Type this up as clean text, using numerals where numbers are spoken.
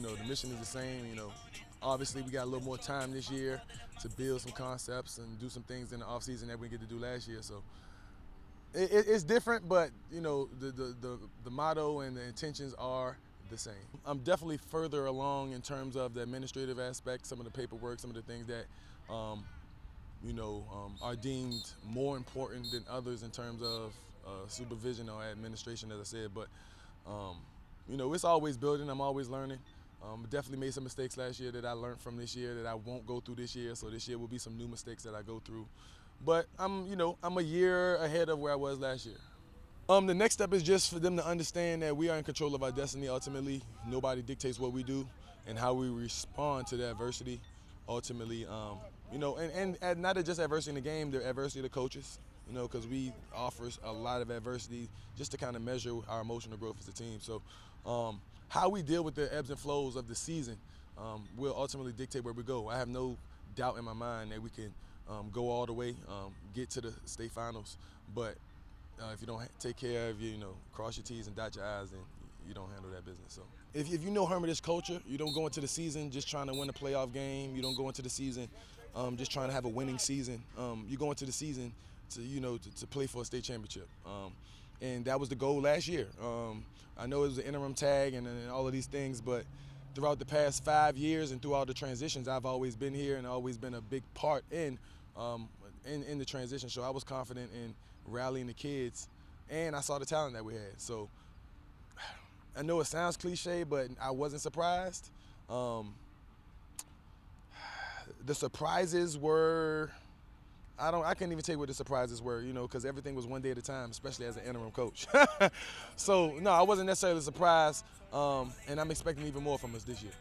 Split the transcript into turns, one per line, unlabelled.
the mission is the same. Obviously we got a little more time this year to build some concepts and do some things in the offseason that we didn't get to do last year. So it's different, but the motto and the intentions are the same. I'm definitely further along in terms of the administrative aspect, some of the paperwork, some of the things that are deemed more important than others in terms of supervision or administration, as I said. But it's always building. I'm always learning. Definitely made some mistakes last year that I learned from this year that I won't go through this year. So this year will be some new mistakes that I go through. But I'm a year ahead of where I was last year. The next step is just for them to understand that we are in control of our destiny ultimately. Nobody dictates what we do and how we respond to the adversity ultimately. And not just adversity in the game, the adversity of the coaches, because we offer a lot of adversity just to kind of measure our emotional growth as a team. So how we deal with the ebbs and flows of the season will ultimately dictate where we go. I have no doubt in my mind that we can go all the way, get to the state finals, but if you don't take care of cross your T's and dot your I's, then you don't handle that business. So if you know Hermitage culture, you don't go into the season just trying to win a playoff game. You don't go into the season just trying to have a winning season. You go into the season to play for a state championship. And that was the goal last year. I know it was an interim tag and all of these things, but throughout the past 5 years and through all the transitions, I've always been here and always been a big part in the transition. So I was confident in rallying the kids, and I saw the talent that we had. So I know it sounds cliche, but I wasn't surprised. The surprises were, I can't even tell you what the surprises were, because everything was one day at a time, especially as an interim coach. So no, I wasn't necessarily surprised, and I'm expecting even more from us this year.